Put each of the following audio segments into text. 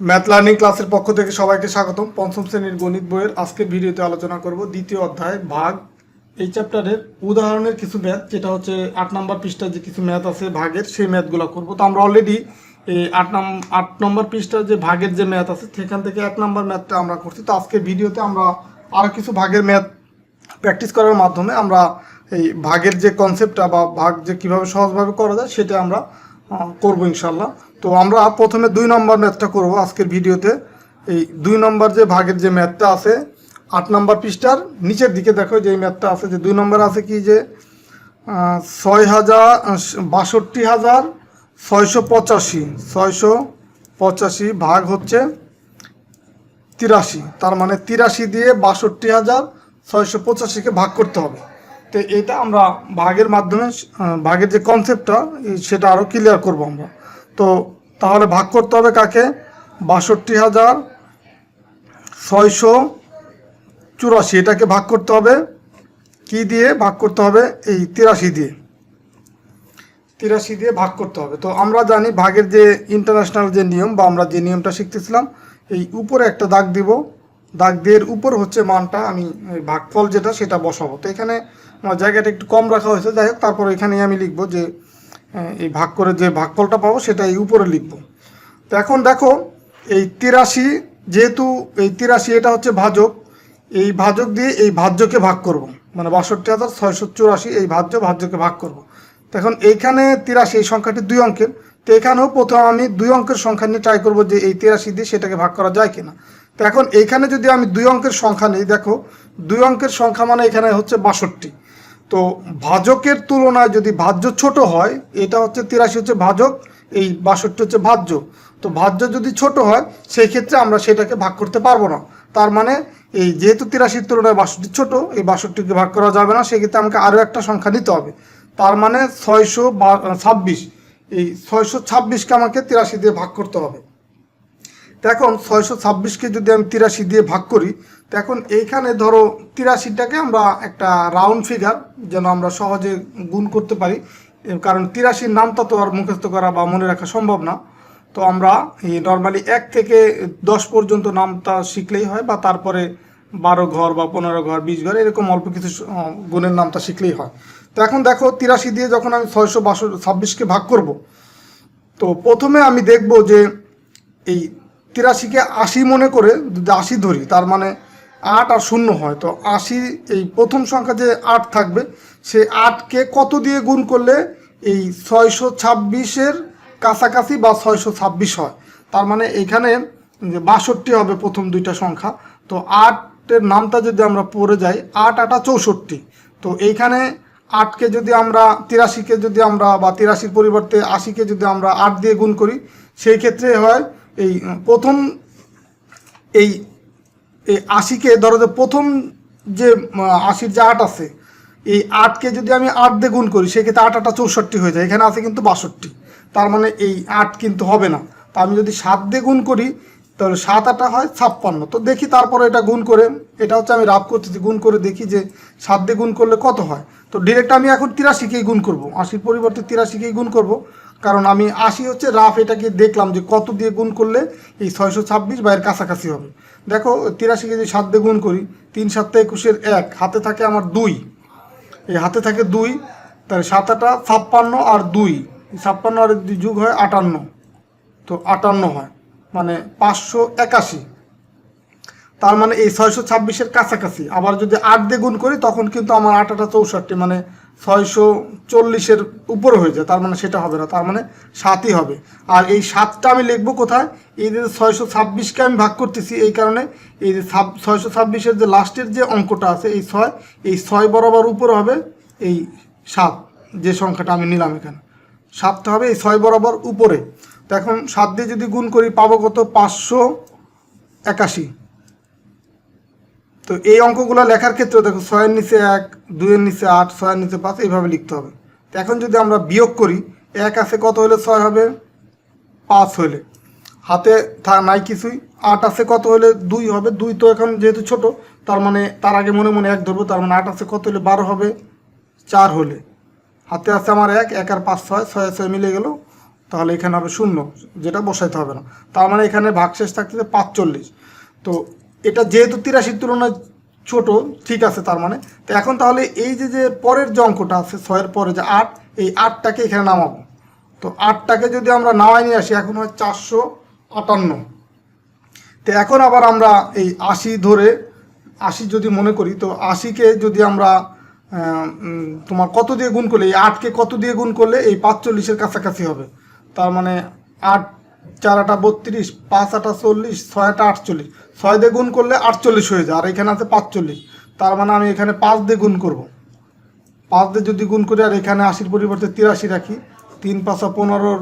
Math learning ক্লাসের পক্ষ থেকে সবাইকে স্বাগতম। পঞ্চম শ্রেণীর গণিত বইয়ের আজকের ভিডিওতে আলোচনা করব দ্বিতীয় অধ্যায় ভাগ। এই চ্যাপ্টারের উদাহরণের কিছু ম্যাথ, যেটা হচ্ছে 8 নম্বর পৃষ্ঠার যে কিছু ম্যাথ আছে ভাগের, সেই ম্যাথগুলো করব। তো আমরা অলরেডি এই 8 নম্বর পৃষ্ঠার যে ভাগের যে ম্যাথ আছে সেখান থেকে 1 নম্বর ম্যাথটা আমরা করছি। তো আজকের ভিডিওতে আমরা আরও কিছু ভাগের ম্যাথ প্র্যাকটিস করার মাধ্যমে আমরা এই ভাগের যে কনসেপ্টটা বা ভাগ যে কীভাবে সহজভাবে করা যায় সেটা আমরা করবো ইনশাল্লাহ। তো আমরা প্রথমে 2 নম্বর ম্যাথটা করব আজকের ভিডিওতে। এই 2 নম্বর যে ভাগের যে ম্যাথটা আছে 8 নম্বর পৃষ্ঠার নিচের দিকে দেখো যে এই ম্যাথটা আছে, যে 2 নম্বর আছে কি যে 6,62,685 ভাগ হচ্ছে 83। তার মানে 83 দিয়ে 62,685কে ভাগ করতে হবে। তো এটা আমরা ভাগের মাধ্যমে ভাগের যে কনসেপ্টটা সেটা আরও ক্লিয়ার করব আমরা। তো তাহলে ভাগ করতে হবে কাকে? 62,684, এটাকে ভাগ করতে হবে কি দিয়ে? ভাগ করতে হবে এই 83 দিয়ে। 83 দিয়ে ভাগ করতে হবে। তো আমরা জানি ভাগের যে ইন্টারন্যাশনাল যে নিয়ম বা আমরা যে নিয়মটা শিখতেছিলাম, এই উপরে একটা দাগ দিব, দাগ দিয়ে উপর হচ্ছে মানটা আমি ভাগফল যেটা সেটা বসাবো। তো এখানে আমার জায়গাটা একটু কম রাখা হয়েছে, যাই হোক তারপর এখানে আমি লিখবো যে এই ভাগ করে যে ভাগফলটা পাবো সেটা এই উপরে লিখবো। তো এখন দেখো এই 83, যেহেতু এই 83 এটা হচ্ছে ভাজক, এই ভাজক দিয়ে এই ভাজ্যকে ভাগ করব, মানে 62,684 এই ভাজ্যকে ভাগ করব। তো এখন এইখানে 83 এই সংখ্যাটি 2 অঙ্কের, তো এখানেও প্রথমে আমি 2 অঙ্কের সংখ্যা নিয়ে ট্রাই করবো যে এই 83 দিয়ে সেটাকে ভাগ করা যায় কিনা। তো এখন এইখানে যদি আমি 2 অঙ্কের সংখ্যা নিই, দেখো 2 অঙ্কের সংখ্যা মানে এখানে হচ্ছে 62। তো ভাজকের তুলনায় যদি ভাজ্য ছোট হয়, এটা হচ্ছে 83 হচ্ছে ভাজক, এই 62 হচ্ছে ভাজ্য। তো ভাজ্য যদি ছোট হয় সেই ক্ষেত্রে আমরা সেটাকে ভাগ করতে পারবো না। তার মানে এই যেহেতু 83 তুলনায় 62 ছোট, এই 62কে ভাগ করা যাবে না, সেক্ষেত্রে আমাকে আরও একটা সংখ্যা নিতে হবে। তার মানে 626, এই 626কে আমাকে 83 দিয়ে ভাগ করতে হবে। তো এখন 626কে যদি আমি 83 দিয়ে ভাগ করি, তো এখন এইখানে ধরো 83টাকে আমরা একটা রাউন্ড ফিগার যেন আমরা সহজে গুণ করতে পারি, কারণ 83 নামটা তো আর মুখস্থ করা বা মনে রাখা সম্ভব না। তো আমরা এই নর্মালি 1 থেকে 10 পর্যন্ত নামটা শিখলেই হয়, বা তারপরে 12 ঘর বা 15 ঘর 20 ঘর এরকম অল্প কিছু গুণের নামটা শিখলেই হয়। তো এখন দেখো 83 দিয়ে যখন আমি 626কে ভাগ করব, তো প্রথমে আমি দেখব যে এই 83কে 80 মনে করে যদি 80 ধরি, তার মানে 8 আর 0 হয়। তো 80 এই প্রথম সংখ্যা যে 8 থাকবে, সেই 8কে কত দিয়ে গুণ করলে এই 626-এর কাছাকাছি বা 626 হয়। তার মানে এখানে 62 হবে প্রথম দুইটা সংখ্যা। তো 8-এর নামটা যদি আমরা পড়ে যাই, 8 8 64। তো এইখানে 8কে যদি আমরা 83কে যদি আমরা বা 83-র পরিবর্তে 80কে যদি আমরা 8 দিয়ে গুণ করি, সেই ক্ষেত্রে হয় এই প্রথম এই 80কে ধরো যে প্রথম যে 80-র যে 8 আছে, এই 8কে যদি আমি 8 দিয়ে গুণ করি সেক্ষেত্রে 8 8 64 হয়ে যায়, এখানে আছে কিন্তু 62। তার মানে এই 8 কিন্তু হবে না। তা আমি যদি 7 দিয়ে গুণ করি তাহলে 7 8 হয় 56। তো দেখি তারপরে এটা গুণ করে, এটা হচ্ছে আমি রাফ করতেছি, গুণ করে দেখি যে 7 দিয়ে গুণ করলে কত হয়। তো ডিরেক্ট আমি এখন 83কেই গুণ করব, 80-র পরিবর্তে 83কেই গুণ করব, কারণ আমি 80 হচ্ছে রাফ, এটাকে দেখলাম যে কত দিয়ে গুণ করলে এই 626 বা এর কাছাকাছি হবে। দেখো 83কে যদি 7 দিয়ে গুণ করি, 3 7 21-এর 1, হাতে থাকে আমার 2, এই হাতে থাকে 2, তাহলে 7 8 56 আর 2, 56 আর 2 যোগ হয় 58। তো 58 হয়, মানে 581। তার মানে এই 626-এর কাছাকাছি। আবার যদি 8 দিয়ে গুণ করি তখন কিন্তু আমার 8 8 64, মানে 640-এর উপরে হয়ে যায়, তার মানে সেটা হবে না, তার মানে 7ই হবে। আর এই 7টা আমি লিখবো কোথায়? এই যে 626কে আমি ভাগ করতেছি, এই কারণে এই যে 626-এর যে লাস্টের যে অঙ্কটা আছে এই 6, এই 6 বরাবর উপরে হবে এই 7, যে সংখ্যাটা আমি নিলাম এখানে 7টা হবে এই 6 বরাবর উপরে। তো এখন 7 দিয়ে যদি গুণ করি পাবো কত? 581। তো এই অঙ্কগুলো লেখার ক্ষেত্রে দেখো 6-এর নিচে 1, 2-এর নিচে 8, 6-এর নিচে 5, এইভাবে লিখতে হবে। তো এখন যদি আমরা বিয়োগ করি, 1 আছে কত হলে 6 হবে? 5 হলে, হাতে নাই কিছুই। 8 আছে কত হলে 2 হবে? 2 তো এখন যেহেতু ছোট, তার মানে তার আগে মনে মনে 1 ধরবো, তার মানে 8 আছে কত হলে 12 হবে? 4 হলে, হাতে আছে আমার 1 1 আর 5 6, 6 6 মিলে গেল তাহলে এখানে হবে 0, যেটা বসাইতে হবে না। তার মানে এখানে ভাগশেষ থাকতেছে 45। তো এটা যেহেতু 83 তুলনায় ছোট, ঠিক আছে। তার মানে তো এখন তাহলে এই যে পরের যে অঙ্কটা আছে 6-এর পরে যে 8, এই 8টাকে এখানে নামাবো। তো 8টাকে যদি আমরা নামাই নিয়ে আসি, এখন হয় 458। তো এখন আবার আমরা এই 80 ধরে 80 যদি মনে করি, তো 80কে যদি আমরা তোমার কত দিয়ে গুণ করলে, এই 8কে কত দিয়ে গুণ করলে এই 45-এর কাছাকাছি হবে। তার মানে 8 4 8 32, 5 8 40, 6 8 48, 6 দিয়ে গুণ করলে 48 হয়ে যায়, আর এখানে আছে 45। তার মানে আমি এখানে 5 দিয়ে গুণ করব। 5 দিয়ে যদি গুণ করি আর এখানে 80-র পরিবর্তে 83 রাখি, 3 5 15,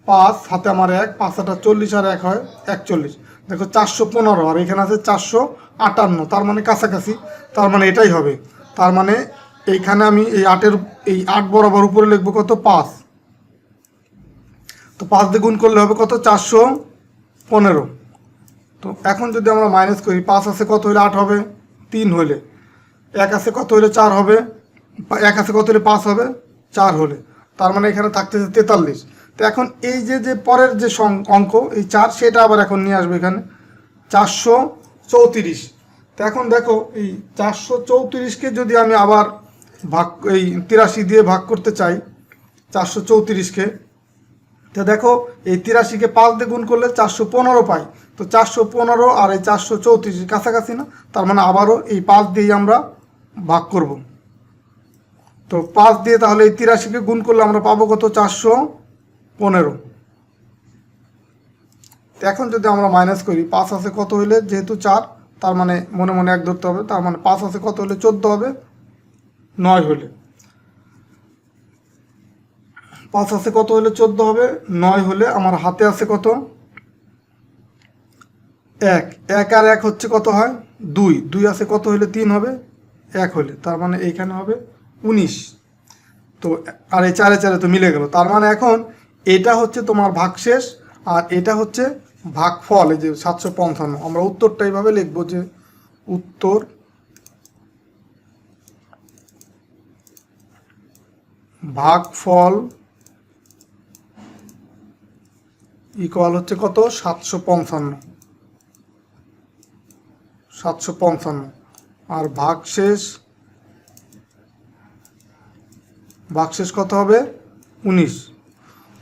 5 হাতে আমার 1, 5 8 40 আর 1 হয় 41। দেখো 415, আর এখানে আছে 458, তার মানে কাছাকাছি। তার মানে এটাই হবে। তার মানে এইখানে আমি এই 8 বরাবর উপরে লিখবো কত, 5। তো 5 দিয়ে গুণ করলে হবে কত, 415। তো এখন যদি আমরা মাইনাস করি, 5 আছে কত হলে 8 হবে, 3 হলে। 1 আছে কত হলে 4 হবে, 1 আছে কত হলে 5 হবে, 4 হলে। তার মানে এখানে থাকতেছে 43। তো এখন এই যে পরের যে অঙ্ক এই 4, সেটা আবার এখন নিয়ে আসবে এখানে 434। তো এখন দেখো এই 434কে যদি আমি আবার এই 83 দিয়ে ভাগ করতে চাই 434কে, তো দেখো এই 83কে 5 দিয়ে গুণ করলে 415 পাই। তো 415 আর এই 434 কাছাকাছি না, তার মানে আবারও এই 5 দিয়েই আমরা ভাগ করব। তো 5 দিয়ে তাহলে এই 83কে গুণ করলে আমরা পাবো কত, 415। তো এখন যদি আমরা মাইনাস করি, 5 আছে কত হইলে, যেহেতু 4, তার মানে মনে মনে 1 ধরতে হবে। তার মানে 5 আছে কত হলে 14 হবে, 9 হলে। 5 আছে কত হলে 14 হবে, 9 হলে। আমার হাতে আছে কত, 1। 1 আর 1 হচ্ছে কত হয়, 2। 2 আছে কত হলে 3 হবে, 1 হলে। তার মানে এইখানে হবে 19। তো আর এই 4 4 তো মিলে গেল। তার মানে এখন এটা হচ্ছে তোমার ভাগশেষ, আর এটা হচ্ছে ভাগফল। এই যে 755, আমরা উত্তরটা এইভাবে লিখবো যে উত্তর ভাগফল ইকুয়াল হচ্ছে কত, 755। আর ভাগশেষ কত হবে, 19।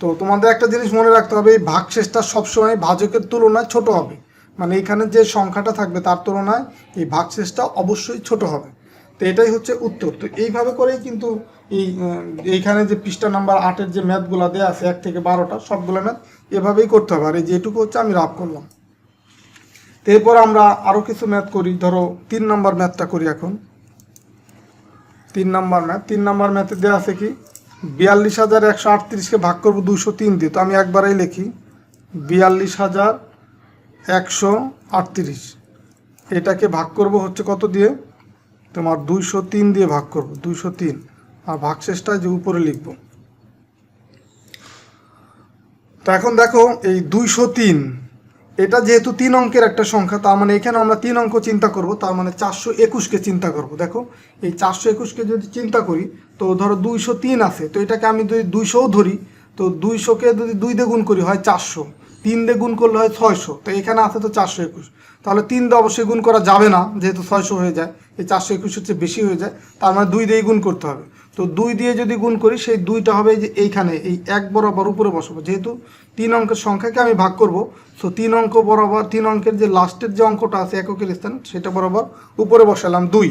তো তোমাদের একটা জিনিস মনে রাখতে হবে, এই ভাগশেষটা সবসময় ভাজকের তুলনায় ছোট হবে। মানে এখানে যে সংখ্যাটা থাকবে তার তুলনায় এই ভাগশেষটা অবশ্যই ছোট হবে। তো এটাই হচ্ছে উত্তর। তো এইভাবে করেই কিন্তু এইখানে যে পৃষ্ঠা নাম্বার 8-এর যে ম্যাথগুলো দেওয়া আছে 1 থেকে 12টা সবগুলো ম্যাথ এভাবেই করতে হবে। আর এই যেটুকু হচ্ছে আমি রাফ করলাম। তো এরপর আমরা আরও কিছু ম্যাথ করি। ধরো 3 নম্বর ম্যাথটা করি এখন। 3 নম্বর ম্যাথে দেওয়া আছে কি, 42,138কে ভাগ করবো 203 দিয়ে। তো আমি একবারেই লিখি 42,138, এটাকে ভাগ করব হচ্ছে কত দিয়ে, তোমার 203 দিয়ে ভাগ করব, 203। আর ভাগশেষটা যে উপরে লিখব। তো এখন দেখো এই 203, এটা যেহেতু 3 অঙ্কের একটা সংখ্যা, তার মানে এখানে আমরা 3 অঙ্ক চিন্তা করব। তার মানে 421কে চিন্তা করব। দেখো এই 421কে যদি চিন্তা করি, তো ধরো 203 আছে, তো এটাকে আমি যদি 200ও ধরি, তো 200কে যদি 2 দিয়ে গুণ করি হয় 400, 3 দিয়ে গুণ করলে হয় 600। তো এখানে আছে তো 421, তাহলে 3 দিয়ে অবশ্যই গুণ করা যাবে না, যেহেতু 600 হয়ে যায়। এই 421 হচ্ছে বেশি হয়ে যায়, তার মানে 2 দিয়েই গুণ করতে হবে। তো 2 দিয়ে যদি গুণ করি, সেই 2টা হবে যে এইখানে এই 1 বরাবর উপরে বসাবো। যেহেতু 3 অঙ্কের সংখ্যাকে আমি ভাগ করব, সো 3 অঙ্ক বরাবর 3 অঙ্কের যে লাস্টের যে অঙ্কটা আছে এককের স্থান, সেটা বরাবর উপরে বসালাম 2।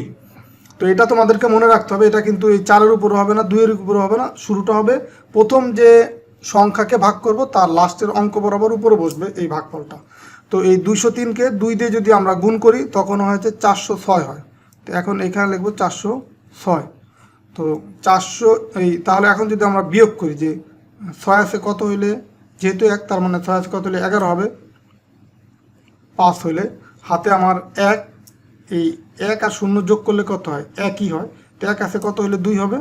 তো এটা তোমাদেরকে মনে রাখতে হবে, এটা কিন্তু এই 4-এর উপরে হবে না, 2-এর উপরে হবে না। শুরুটা হবে প্রথম যে সংখ্যাকে ভাগ করব তার লাস্টের অঙ্ক বরাবর উপরে বসবে এই ভাগফলটা। তো এই 203কে 2 দিয়ে যদি আমরা গুণ করি, তখন হয়েছে 406 হয়। তো এখন এখানে লিখবো 406। তো 400 এই, তাহলে এখন যদি আমরা বিয়োগ করি যে 6 আছে কত হইলে, যেহেতু 1, তার মানে 6 আছে কত হলে 11 হবে, 5 হইলে। হাতে আমার 1, এই 1 আর 0 যোগ করলে কত হয়, 1ই হয়। তো 1 আছে কত হলে 2 হবে,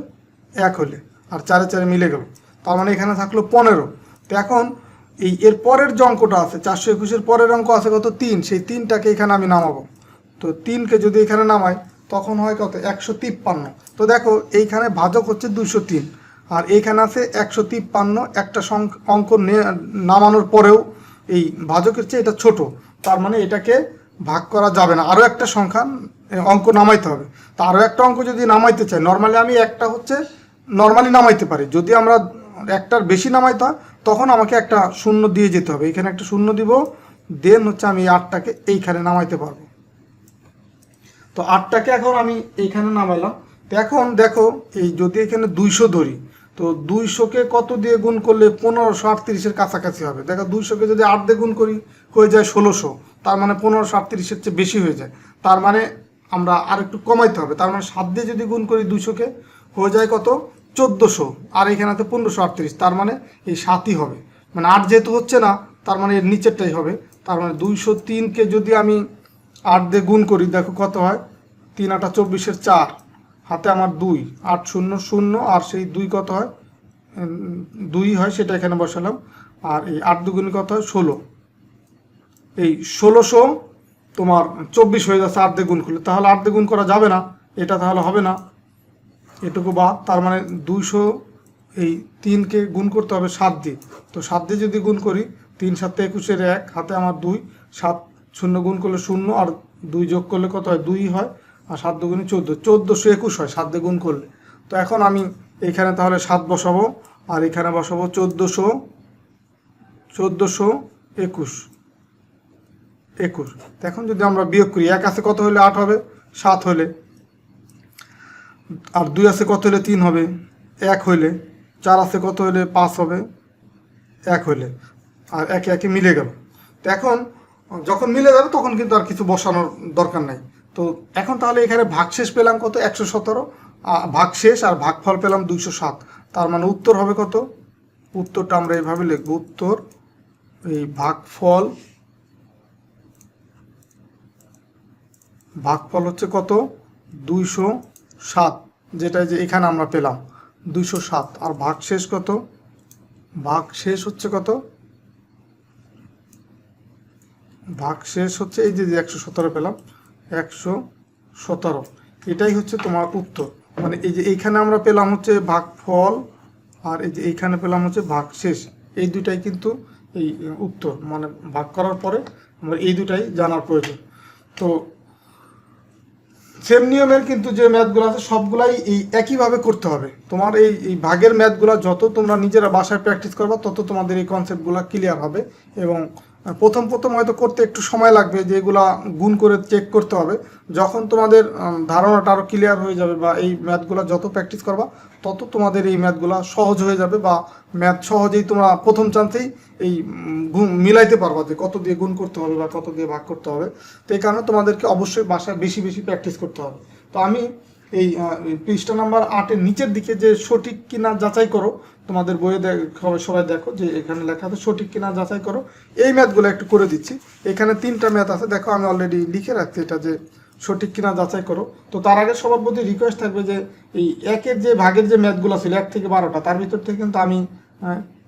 1 হলে। আর 4 4 মিলে গেল, তার মানে এখানে থাকলো 15। তো এখন এই এর পরের যে অঙ্কটা আছে 421-এর পরের অঙ্ক আছে কত, 3। সেই 3টাকে এখানে আমি নামাবো। তো 3কে যদি এখানে নামাই, তখন হয় কত, 153। তো দেখো এইখানে ভাজক হচ্ছে 203, আর এইখানে আছে 153, একটা অঙ্ক নামানোর পরেও এই ভাজকের চেয়ে এটা ছোট, তার মানে এটাকে ভাগ করা যাবে না, আরও একটা সংখ্যা অঙ্ক নামাইতে হবে। তো আরও একটা অঙ্ক যদি নামাইতে চাই, নর্মালি আমি একটা হচ্ছে নর্মালি নামাইতে পারি, যদি আমরা একটার বেশি নামাইতে হয় তখন আমাকে একটা শূন্য দিয়ে যেতে হবে, এখানে একটা শূন্য দিব, দেন হচ্ছে আমি 8টাকে এইখানে নামাইতে পারবো। তো 8টাকে এখন আমি এইখানে নামাইলাম। তো এখন দেখো এই যদি এখানে 200 ধরি, তো 200কে কত দিয়ে গুণ করলে 1538-এর কাছাকাছি হবে। দেখো 200কে যদি 8 দিয়ে গুণ করি হয়ে যায় 1600, তার মানে 1538-এর চেয়ে বেশি হয়ে যায়, তার মানে আমরা আর একটু কমাইতে হবে, তার মানে 7 দিয়ে যদি গুণ করি 200কে হয়ে যায় কত 1400, আর এখানে তো 1538, তার মানে এই 7ই হবে, মানে 8 যেহেতু হচ্ছে না তার মানে এর নিচেরটাই হবে। তার মানে 203কে যদি আমি 8 দিয়ে গুণ করি, দেখো কত হয়, 3 8 24-এর 4, হাতে আমার 2, 8 0 0, আর সেই 2 কত হয়, 2 হয়, সেটা এখানে বসালাম, আর এই 8 দুগুণে কত হয় 16, এই 1600 তোমার 24 হয়ে যাচ্ছে 8 দিয়ে গুণ করলে, তাহলে 8 দিয়ে গুণ করা যাবে না, এটা তাহলে হবে না, এটুকু বাদ। তার মানে 200 এই 3কে গুণ করতে হবে 7 দিয়ে, তো 7 দিয়ে যদি গুণ করি 3 7 21-এর 1, হাতে আমার 2, 7 0 গুণ করলে 0, আর 2 যোগ করলে কত হয় 2 হয়, আর 7 দুগুণে 14, 1421 হয় 7 দিয়ে গুণ করলে। তো এখন আমি এখানে তাহলে 7 বসাবো, আর এখানে বসাবো 1421। এখন যদি আমরা বিয়োগ করি, 1 আছে কত হলে 8 হবে, 7 হলে, আর 2 আছে কত হলে 3 হবে, 1 হইলে, 4 আছে কত হলে 5 হবে, 1 হইলে, আর একে একে মিলে গেল। তো এখন যখন মিলে যাবে তখন কিন্তু আর কিছু বসানোর দরকার নাই। তো এখন তাহলে এখানে ভাগশেষ পেলাম কত 117, ভাগশেষ আর ভাগফল পেলাম 207, তার মানে উত্তর হবে কত, উত্তরটা আমরা এইভাবে লিখব, উত্তর এই ভাগফল হচ্ছে কত 207, যেটা যে এখানে আমরা পেলাম 207, আর ভাগশেষ কত, ভাগশেষ হচ্ছে কত, ভাগশেষ হচ্ছে এই যে 117 পেলাম, 117, এটাই হচ্ছে তোমার উত্তর। মানে এই যে এইখানে আমরা পেলাম হচ্ছে ভাগফল, আর এই যে এইখানে পেলাম হচ্ছে ভাগশেষ, এই দুটাই কিন্তু এই উত্তর, মানে ভাগ করার পরে আমরা এই দুটাই জানার প্রয়োজন। তো সেম নিয়মের কিন্তু যে ম্যাথগুলো আছে সবগুলাই এই একইভাবে করতে হবে। তোমার এই ভাগের ম্যাথগুলো যত তোমরা নিজেরা বাসায় প্র্যাকটিস করবা তত তোমাদের এই কনসেপ্টগুলো ক্লিয়ার হবে, এবং প্রথম হয়তো করতে একটু সময় লাগবে, যে এগুলা গুণ করে চেক করতে হবে। যখন তোমাদের ধারণাটা আরও ক্লিয়ার হয়ে যাবে, বা এই ম্যাথগুলো যত প্র্যাকটিস করবা তত তোমাদের এই ম্যাথগুলো সহজ হয়ে যাবে, বা ম্যাথ সহজেই তোমরা প্রথম চান্সেই এই মিলাইতে পারবা যে কত দিয়ে গুণ করতে হবে বা কত দিয়ে ভাগ করতে হবে। তো এই কারণে তোমাদেরকে অবশ্যই বাসায় বেশি প্র্যাকটিস করতে হবে। তো আমি এই পৃষ্ঠা নাম্বার 8-এর নিচের দিকে যে সঠিক কিনা যাচাই করো, তোমাদের বইয়ে সবাই দেখো যে এখানে লেখা আছে সঠিক কিনা যাচাই করো, এই ম্যাথগুলো একটু করে দিচ্ছি। এখানে 3টা ম্যাথ আছে, দেখো আমি অলরেডি লিখে রাখছি এটা যে সঠিক কিনা যাচাই করো। তো তার আগে সবার প্রতি রিকোয়েস্ট থাকবে যে এই একের যে ভাগের যে ম্যাথগুলো ছিল 1 থেকে 12টা, তার ভিতর থেকে কিন্তু আমি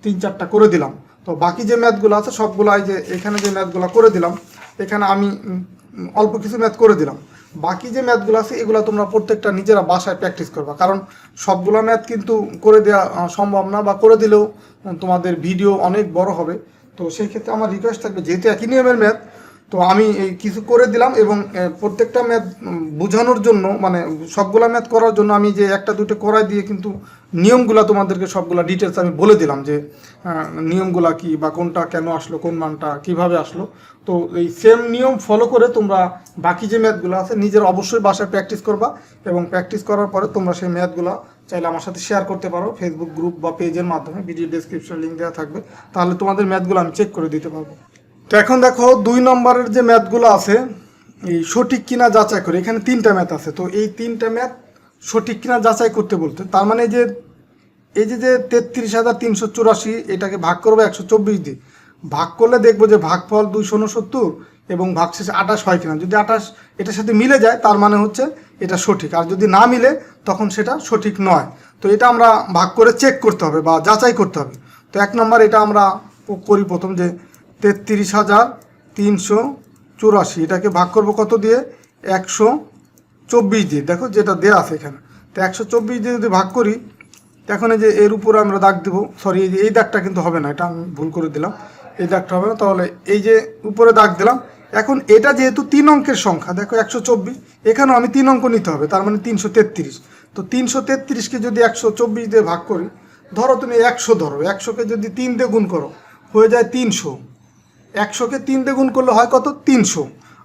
3-4টা করে দিলাম। তো বাকি যে ম্যাথগুলো আছে সবগুলো এই যে এখানে যে ম্যাথগুলো করে দিলাম, এখানে আমি অল্প কিছু ম্যাথ করে দিলাম। বাকি যে ম্যাথগুলো আছে এগুলো তোমরা প্রত্যেকটা নিজেরা বাসায় প্র্যাকটিস করবা, কারণ সবগুলো ম্যাথ কিন্তু করে দেওয়া সম্ভব না, বা করে দিলেও তোমাদের ভিডিও অনেক বড় হবে। তো সেই ক্ষেত্রে আমার রিকোয়েস্ট থাকবে, যেহেতু একই নিয়মের ম্যাথ, তো আমি এই কিছু করে দিলাম, এবং প্রত্যেকটা ম্যাথ বোঝানোর জন্য, মানে সবগুলা ম্যাথ করার জন্য আমি যে 1টা 2টা করাই দিয়ে কিন্তু নিয়মগুলা তোমাদেরকে সবগুলা ডিটেলস আমি বলে দিলাম, যে নিয়মগুলা কি, বা কোনটা কেন আসলো, কোন মানটা কিভাবে আসলো। তো এই সেম নিয়ম ফলো করে তোমরা বাকি যে ম্যাথগুলো আছে নিজের অবশ্যই বাসায় প্র্যাকটিস করবা, এবং প্র্যাকটিস করার পরে তোমরা সেই ম্যাথগুলো চাইলে আমার সাথে শেয়ার করতে পারো ফেসবুক গ্রুপ বা পেজের মাধ্যমে, ভিডিও ডেসক্রিপশন লিঙ্ক দেওয়া থাকবে, তাহলে তোমাদের ম্যাথগুলো আমি চেক করে দিতে পারবো। তো এখন দেখো 2 নম্বরের যে ম্যাথগুলো আছে এই সঠিক কিনা যাচাই করে, এখানে 3টা ম্যাথ আছে। তো এই 3টা ম্যাথ সঠিক কিনা যাচাই করতে বলতে, তার মানে যে এই যে 33,384 এটাকে ভাগ করবো 124 দিয়ে, ভাগ করলে দেখবো যে ভাগফল 269 এবং ভাগশেষে 28 হয় কিনা। যদি 28 এটার সাথে মিলে যায় তার মানে হচ্ছে এটা সঠিক, আর যদি না মিলে তখন সেটা সঠিক নয়। তো এটা আমরা ভাগ করে চেক করতে হবে বা যাচাই করতে হবে। তো 1 নম্বর এটা আমরা করি প্রথম, যে 33,384 এটাকে ভাগ করবো কত দিয়ে 124 দিয়ে, দেখো যেটা দেওয়া আছে এখানে। তো 124 দিয়ে যদি ভাগ করি এখন এই যে এর উপরে আমরা দাগ দেবো, সরি এই দাগটা কিন্তু হবে না, এটা আমি ভুল করে দিলাম, এই দাগটা হবে না। তাহলে এই যে উপরে দাগ দিলাম, এখন এটা যেহেতু 3 অঙ্কের সংখ্যা, দেখো 124, এখানেও আমি 3 অঙ্ক নিতে হবে, তার মানে 333। তো 333কে যদি 124 দিয়ে ভাগ করি, ধরো তুমি 100 ধরো, 100কে যদি 3 দিয়ে গুণ করো হয়ে যায় 300। 100কে 3 দিয়ে গুণ করলে হয় কত? 300।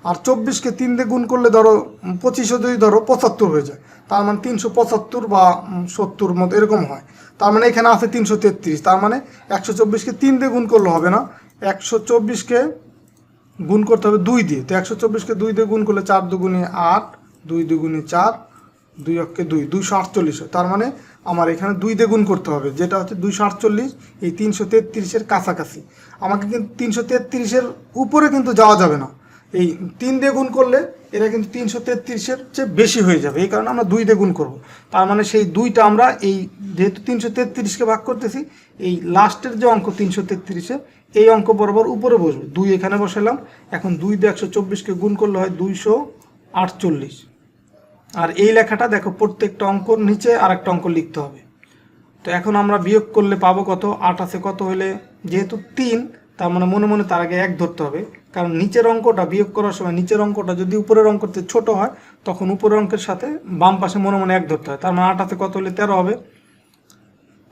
আর 24কে 3 দিয়ে গুণ করলে ধরো 2500 যদি ধরো 75 হয়ে যায়, তার মানে 375 বা 70 মতো এরকম হয়। তার মানে এখানে আছে 333, তার মানে 124কে 3 দিয়ে গুণ করলে হবে না, 124কে গুণ করতে হবে 2 দিয়ে। তো 124কে 2 দিয়ে গুণ করলে 4 দুগুণে 8, 2 দুগুণে 4, 2 অক্ষে 2, 248 হয়। তার মানে আমার এখানে 2 দিয়ে গুণ করতে হবে, যেটা হচ্ছে 248, এই 333-এর কাছাকাছি। আমাকে কিন্তু 333-এর উপরে কিন্তু যাওয়া যাবে না, এই 3 দিয়ে গুণ করলে এটা কিন্তু 333-এর চেয়ে বেশি হয়ে যাবে, এই কারণে আমরা 2 দিয়ে গুণ করব। তার মানে সেই 2টা আমরা এই যেহেতু 333-কে ভাগ করতেছি, এই লাস্টের যে অঙ্ক 333-এ, এই অঙ্ক বরাবর উপরে বসবে, 2 এখানে বসালাম। এখন 2 দিয়ে 124-কে গুণ করলে হয় 248। আর এই লেখাটা দেখো প্রত্যেকটা অঙ্কর নিচে আরেকটা অঙ্ক লিখতে হবে। তো এখন আমরা বিয়োগ করলে পাবো কত? 8 আছে কত হলে, যেহেতু 3, তার মানে মনে মনে তার আগে 1 ধরতে হবে, কারণ নিচের অঙ্কটা বিয়োগ করার সময় নিচের অঙ্কটা যদি উপরের অঙ্কের চেয়ে ছোট হয়, তখন উপরের অঙ্কের সাথে বাম পাশে মনে মনে 1 ধরতে হয়। তার মানে 8 আছে কত হলে 13 হবে,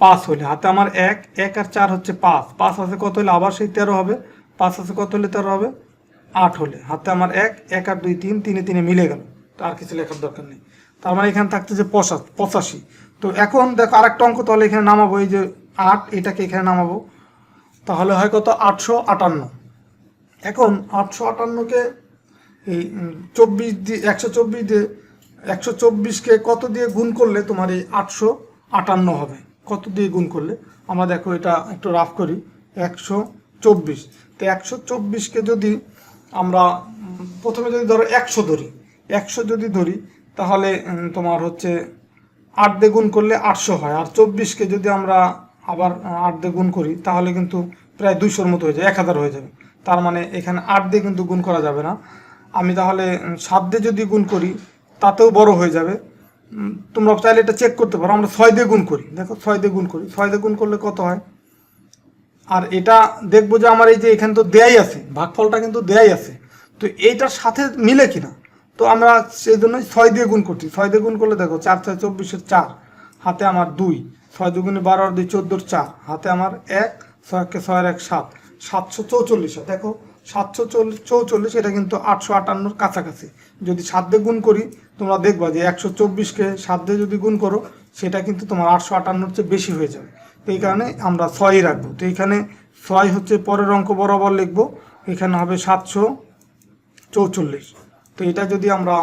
5 হলে হাতে আমার 1, 1 আর 4 হচ্ছে 5, 5 আছে কত হলে আবার সেই 13 হবে, 5 আছে কত হলে 13 হবে, 8 হলে হাতে আমার 1, 1 আর 2 3, 3 3 মিলে গেল, আর কিছু লেখার দরকার নেই। তার মানে এখানে থাকছে যে 85। তো এখন দেখো আরেকটা অঙ্ক, তাহলে এখানে নামাবো, এই যে 8, এটাকে এখানে নামাবো, তাহলে হয় কত? 858। এখন 858-কে এই 24 দিয়ে 124 দিয়ে 124-কে কত দিয়ে গুণ করলে তোমার এই 858 হবে? কত দিয়ে গুণ করলে? আমরা দেখো এটা একটু রাফ করি, 124। তো 124-কে যদি আমরা প্রথমে যদি ধরো 100 ধরি, 100 যদি ধরি, তাহলে তোমার হচ্ছে 8 দিয়ে গুণ করলে 800 হয়। আর 24-কে যদি আমরা আবার 8 দিয়ে গুণ করি, তাহলে কিন্তু প্রায় 200-র মতো হয়ে যায়, 1000 হয়ে যাবে। তার মানে এখানে 8 দিয়ে কিন্তু গুণ করা যাবে না। আমি তাহলে 7 দিয়ে যদি গুণ করি, তাতেও বড় হয়ে যাবে। তোমরা চাইলে এটা চেক করতে পারো। আমরা 6 দিয়ে গুণ করি, দেখো 6 দিয়ে গুণ করি, 6 দিয়ে গুণ করলে কত হয়? আর এটা দেখবো যে আমার এই যে এখানে তো দেয়াই আছে, ভাগফলটা কিন্তু দেয়াই আছে, তো এইটার সাথে মিলে কিনা। তো আমরা সেই জন্যই 6 দিয়ে গুণ করছি। 6 দিয়ে গুণ করলে দেখো 4 6 24-এর 4, হাতে আমার 2, 6 দুগুণে 12 আর 2 14-এর 4, হাতে আমার 1, 6 কে 6 আর 1 7, 744 হয়। দেখো 744, এটা কিন্তু 858-র কাছাকাছি। যদি 7 দিয়ে গুণ করি, তোমরা দেখবা যে 124-কে 7 দিয়ে যদি গুণ করো, সেটা কিন্তু তোমার 858-র চেয়ে বেশি হয়ে যাবে। তো এই কারণে আমরা 6 রাখবো। তো এইখানে 6 হচ্ছে পরের অঙ্ক বরাবর লিখবো, এখানে হবে 744। তো এটা যদি আমরা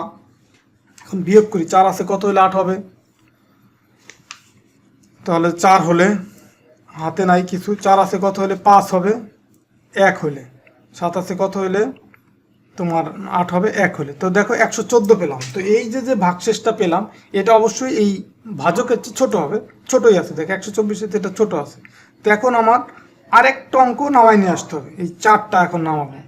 এখন বিয়োগ করি, 4 আছে কত হলে 8 হবে? তাহলে 4 হলে হাতে নাই কিছু, 4 আছে কত হলে 5 হবে, 1 হলে 7 আছে কত হলে তোমার 8 হবে, 1 হলে। তো দেখো 114 পেলাম। তো এই যে ভাগশেষটা পেলাম, এটা অবশ্যই এই ভাজকের চেয়ে ছোট হবে, ছোটই আছে, দেখো 124-এ এটা ছোট আছে। তো এখন আমার আরেকটা অঙ্ক নামাই নিয়ে আসতে হবে, এই 4টা এখন নামাবো।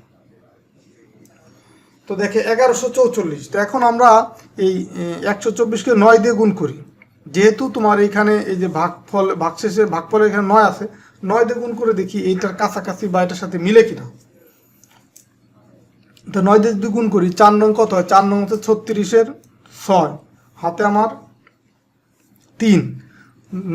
তো দেখে 1144। তো এখন আমরা এই 124-কে 9 দিয়ে গুণ করি, যেহেতু তোমার এখানে এই যে ভাগশেষের ভাগফলের এখানে 9 আছে, 9 দিয়ে গুণ করে দেখি এইটার কাছাকাছি বা এটার সাথে মিলে কিনা। তো 9 দিয়ে যদি গুণ করি, 4 নং কত হয়? 4 নং হচ্ছে 36-এর 6, হাতে আমার 3,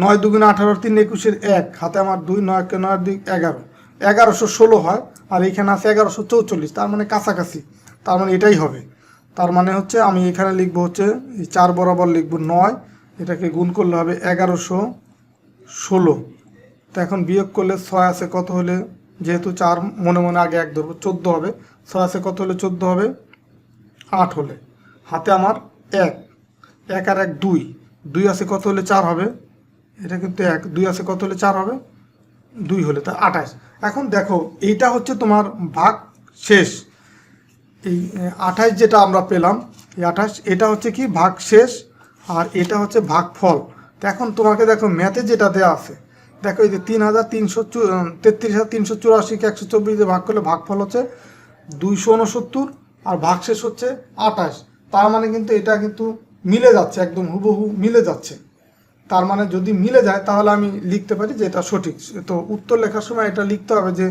9 দুগুণে 18, 3 21-এর 1, হাতে আমার 2, 9 কে 9 2 11, 1116 হয়। আর এখানে আছে 1144, তার মানে কাছাকাছি, তার মানে এটাই হবে। তার মানে হচ্ছে আমি এখানে লিখবো হচ্ছে এই 4 বরাবর লিখবো 9, এটাকে গুণ করলে হবে 1116। তো এখন বিয়োগ করলে 6 আছে কত হলে, যেহেতু 4 মনে মনে আগে 1 ধরবো, 14 হবে। 6 আছে কত হলে 14 হবে, 8 হলে হাতে আমার 1, 1 আর 1 2, 2 আছে কত হলে 4 হবে, এটা কিন্তু 1, 2 আছে কত হলে 4 হবে, 2 হলে, তা 28। এখন দেখো এইটা হচ্ছে তোমার ভাগ শেষ, এই 28 যেটা আমরা পেলাম, এই 28, এটা হচ্ছে কি ভাগ শেষ, আর এটা হচ্ছে ভাগ ফল। তো এখন তোমাকে দেখো ম্যাথে যেটা দেওয়া আছে, দেখো এই যে 33,384-কে 124 দিয়ে ভাগ করলে ভাগফল হচ্ছে 269, আর ভাগশেষ হচ্ছে 28। তার মানে কিন্তু এটা কিন্তু মিলে যাচ্ছে, একদম হুবহু মিলে যাচ্ছে। তার মানে যদি মিলে যায় তাহলে আমি লিখতে পারি যে এটা সঠিক। তো উত্তর লেখার সময় এটা লিখতে হবে যে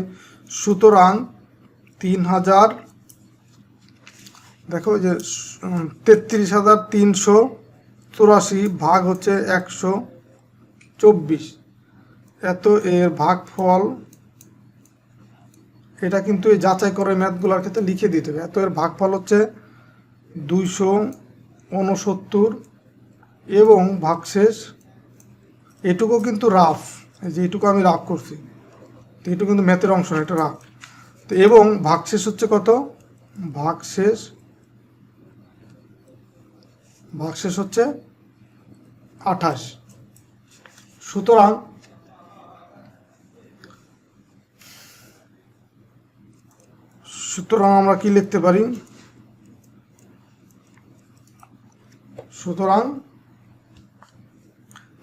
সুতরাং 3000, দেখো যে 33,384 ভাগ হচ্ছে 124, এত এর ভাগফল। এটা কিন্তু এই যাচাই করে ম্যাথগুলোর ক্ষেত্রে লিখে দিতে হবে। এত এর ভাগফল হচ্ছে 269 এবং ভাগশেষ, এটুকু কিন্তু রাফ, এই যে এটুকু আমি রাফ করছি, তো এটুকু কিন্তু ম্যাথের অংশ না, এটা রাফ। তো এবং ভাগশেষ হচ্ছে কত, ভাগশেষ হচ্ছে 28। সুতরাং আমরা কি লিখতে পারি, সুতরাং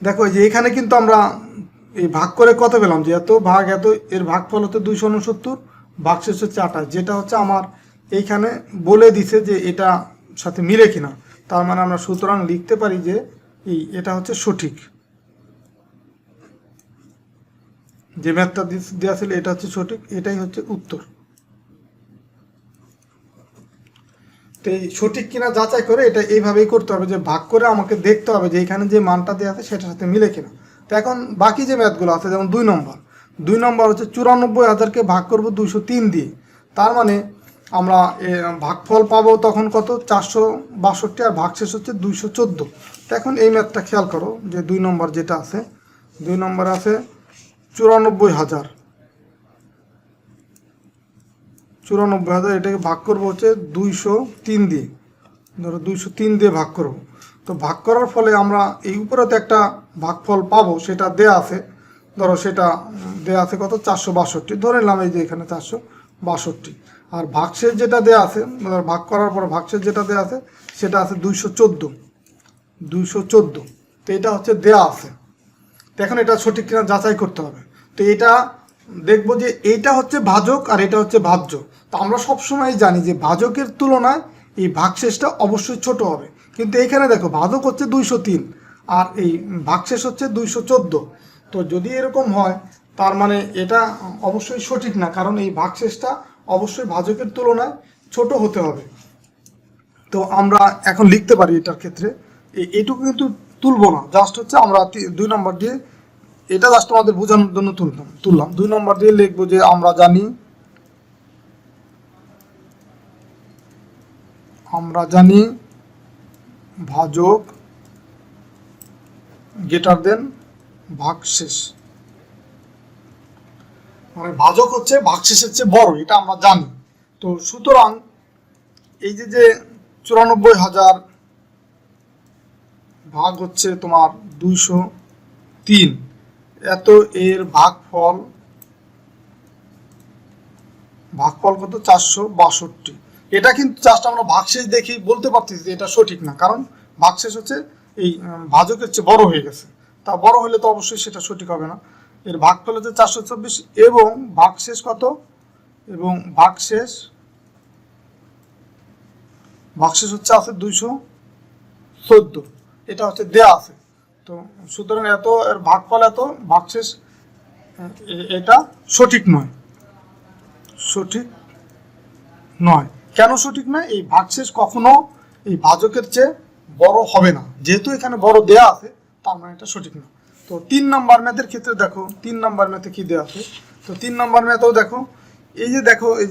দেখো যে এখানে কিন্তু আমরা এই ভাগ করে কত পেলাম, যে এত ভাগ এত, এর ভাগফল হচ্ছে 269, ভাগশেষ হচ্ছে 28, যেটা হচ্ছে আমার এইখানে বলে দিছে যে এটা সাথে মিলে কিনা। তার মানে আমরা সুতরাং লিখতে পারি যে এটা হচ্ছে সঠিক, যে ম্যাথটা দেওয়া ছিল এটা হচ্ছে সঠিক, এটাই হচ্ছে উত্তর। তো এই সঠিক কিনা যাচাই করে এটা এইভাবেই করতে হবে, যে ভাগ করে আমাকে দেখতে হবে যে এখানে যে মানটা দেওয়া আছে সেটার সাথে মিলে কিনা। তো এখন বাকি যে ম্যাথগুলো আছে, যেমন 2 নম্বর হচ্ছে 94,000কে ভাগ করব 203 দিয়ে। তার মানে আমরা ভাগফল পাবো তখন কত, 462, আর ভাগশেষ হচ্ছে 214। তো এখন এই ম্যাথটা খেয়াল করো যে 2 নম্বর যেটা আছে, 2 নম্বর আছে 94,000, এটাকে ভাগ করবো হচ্ছে 203 দিয়ে। ধরো 203 দিয়ে ভাগ করব। তো ভাগ করার ফলে আমরা এই উপরে তো একটা ভাগফল পাবো, সেটা দেয়া আছে, ধরো সেটা দেয়া আছে কত, 462, ধরে নিলাম এই যে এখানে 462। আর ভাগশেষ যেটা দেয়া আছে, ভাগ করার পর ভাগশেষ যেটা দেয়া আছে সেটা আছে 214। তো এটা হচ্ছে দেয়া আছে। তো এখন এটা সঠিক কিনা যাচাই করতে হবে। তো এটা দেখবো যে এইটা হচ্ছে ভাজক আর এটা হচ্ছে ভাজ্য। তো আমরা সবসময় জানি যে ভাজকের তুলনায় এই ভাগশেষটা অবশ্যই ছোট হবে, কিন্তু এইখানে দেখো ভাজক হচ্ছে 203 আর এই ভাগশেষ হচ্ছে 214। তো যদি এরকম হয় তার মানে এটা অবশ্যই সঠিক না, কারণ এই ভাগশেষটা অবশ্যই ভাজকের তুলনায় ছোট হতে হবে। তো আমরা এখন লিখতে পারি এটার ক্ষেত্রে এইটুকু কিন্তু তুলবো না, জাস্ট হচ্ছে আমরা 2 নম্বর দিয়ে, এটা জাস্ট আমাদের বোঝানোর জন্য তুললাম। 2 নম্বর দিয়ে লিখবো যে আমরা জানি ভাজক গ্রেটার দেন ভাগশেষ, মানে ভাজক হচ্ছে ভাগশেষের চেয়ে বড়, এটা আমরা জানি। তো সুতরাং এই যে 94,000 ভাগ হচ্ছে তোমার 203, এত এর ভাগফল কত, 462। এটা কিন্তু জাস্ট আমরা ভাগশেষ দেখি বলতে পারতেছি যে এটা সঠিক না, কারণ ভাগশেষ হচ্ছে এই ভাজকের চেয়ে বড় হয়ে গেছে। তা বড় হলে তো অবশ্যই সেটা সঠিক হবে না। এর ভাগফল হচ্ছে 424 এবং ভাগশেষ কত, এবং ভাগশেষ হচ্ছে আছে 214, এটা হচ্ছে দেয়া আছে। তো সুতরাং এত এর ভাগফল এত, ভাগশেষ এটা সঠিক নয়। কেন সঠিক নয়? এই ভাগশেষ কখনো এই ভাজকের চেয়ে বড় হবে না, যেহেতু এখানে বড় দেয়া আছে তার মানে এটা সঠিক না। তো 3 নম্বর ম্যাথের ক্ষেত্রে দেখো 3 নম্বর ম্যাথে কি দেওয়া আছে। তো 3 নম্বর ম্যাথেও দেখো এই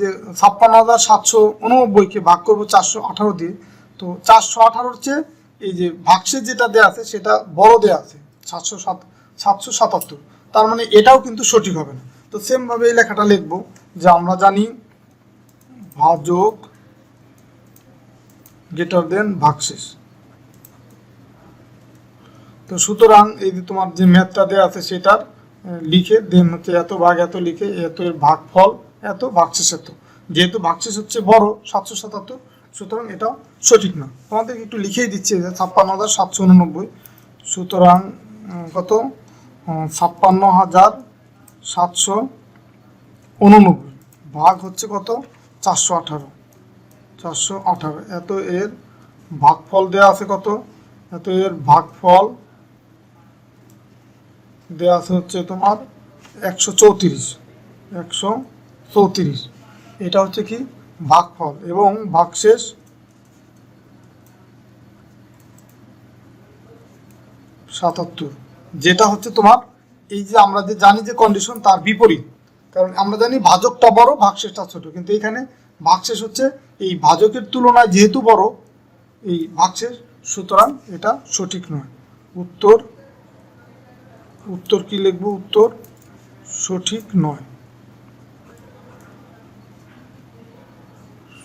যে 56,789কে ভাগ করবো 418 দিয়ে। তো 418-র চেয়ে এই যে ভাগশেষ যেটা দেয়া আছে সেটা বড় দেয়া আছে 777, তার মানে এটাও কিন্তু সঠিক হবে না। তো সেম ভাবে এই লেখাটা লিখবো যে আমরা জানি ভাজক গ্রেটার দেন ভাগশেষ। তো সুতরাং এই যে তোমার যে ম্যাথটা দেওয়া আছে সেটার লিখে দেন হচ্ছে এত ভাগ এত, লিখে এত এর ভাগফল এত, ভাগশেষ এত, যেহেতু ভাগশেষ হচ্ছে বড় 777, সুতরাং এটাও সঠিক না। তোমাদের একটু লিখেই দিচ্ছি 56,789। সুতরাং কত, 56,789 ভাগ হচ্ছে কত, 418, এত এর ভাগফল দেওয়া আছে কত, এত এর ভাগফল দেওয়া আছে হচ্ছে তোমার 134, এটা হচ্ছে কি ভাগফল এবং ভাগশেষ 77, যেটা হচ্ছে তোমার এই যে আমরা যে জানি যে কন্ডিশন তার বিপরীত। কারণ আমরা জানি ভাজকটা বড় ভাগশেষটা ছোট, কিন্তু এখানে ভাগশেষ হচ্ছে এই ভাজকের তুলনায় যেহেতু বড় এই ভাগশেষ, সুতরাং এটা সঠিক নয়। উত্তর কি লিখবো? উত্তর সঠিক নয়,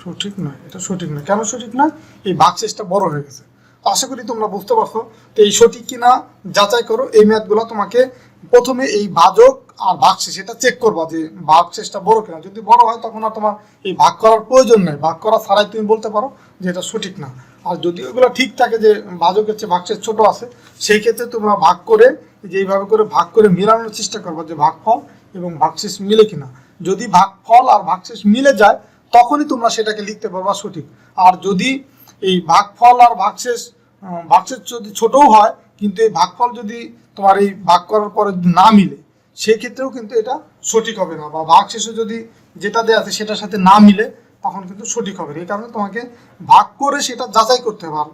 সঠিক নয়, এটা সঠিক নয়। কেন সঠিক নয়? এই ভাগশেষটা বড় হয়ে গেছে। আশা করি তোমরা বুঝতে পারছো। তো এই সঠিক কিনা যাচাই করো। এই ম্যাথগুলো তোমাকে প্রথমে এই ভাজক আর ভাগশেষ এটা চেক করবা যে ভাগশেষটা বড় কিনা। যদি বড় হয় তখন আর তোমার এই ভাগ করার প্রয়োজন নেই, ভাগ করা ছাড়াই তুমি বলতে পারো যে এটা সঠিক না। আর যদি ওগুলো ঠিক থাকে যে ভাজকের চেয়ে ভাগশেষ ছোট আছে, সেই ক্ষেত্রে তোমরা ভাগ করে যে এইভাবে করে ভাগ করে মিলানোর চেষ্টা করবো যে ভাগফল এবং ভাগশেষ মিলে কিনা। যদি ভাগফল আর ভাগশেষ মিলে যায় তখনই তোমরা সেটাকে লিখতে পারবা সঠিক। আর যদি এই ভাগফল আর ভাগশেষ যদি ছোটও হয়, কিন্তু এই ভাগফল যদি তোমার এই ভাগ করার পরে না মিলে, সেক্ষেত্রেও কিন্তু এটা সঠিক হবে না। বা ভাগশেষে যদি যেটা দেওয়া আছে সেটার সাথে না মিলে, তখন কিন্তু সঠিক হবে না। এই কারণে তোমাকে ভাগ করে সেটা যাচাই করতে হবে।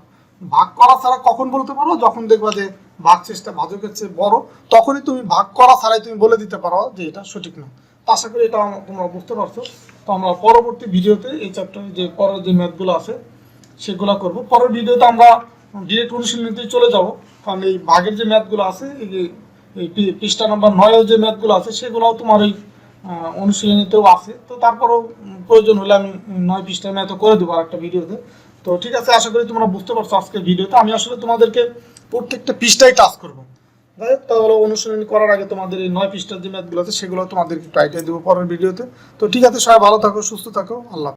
ভাগ করা ছাড়া কখন বলতে পারো? যখন দেখবা যে ভাগশেষটা ভাজকের চেয়ে বড়, তখনই তুমি ভাগ করা ছাড়াই তুমি বলে দিতে পারো যে এটা সঠিক না। আশা করি এটা তোমরা বুঝতে পারছো। তো আমরা পরবর্তী ভিডিওতে এই চ্যাপ্টারে যে পরের যে ম্যাথগুলো আছে সেগুলো করব। পরের ভিডিওতে আমরা ডিরেক্ট অনুশীলনীতে চলে যাব, কারণ এই ভাগের যে ম্যাথগুলো আছে, এই পৃষ্ঠা নাম্বার 9 যে ম্যাথগুলো আছে সেগুলোও তোমার এই অনুশীলনীতেও আছে। তো তারপরেও প্রয়োজন হলে আমি 9 পৃষ্ঠার ম্যাথও করে দেবো আরেকটা ভিডিওতে। তো ঠিক আছে, আশা করি তোমরা বুঝতে পারছো আজকের ভিডিওতে। আমি আসলে তোমাদেরকে প্রত্যেকটা পৃষ্ঠাই টাচ করবো। তাহলে অনুশীলনী করার আগে তোমাদের এই 9 পৃষ্ঠার যে ম্যাথগুলো আছে সেগুলো তোমাদেরকে একটু আইডিয়া দেবো পরের ভিডিওতে। তো ঠিক আছে, সবাই ভালো থাকো, সুস্থ থাকো, আল্লাহ।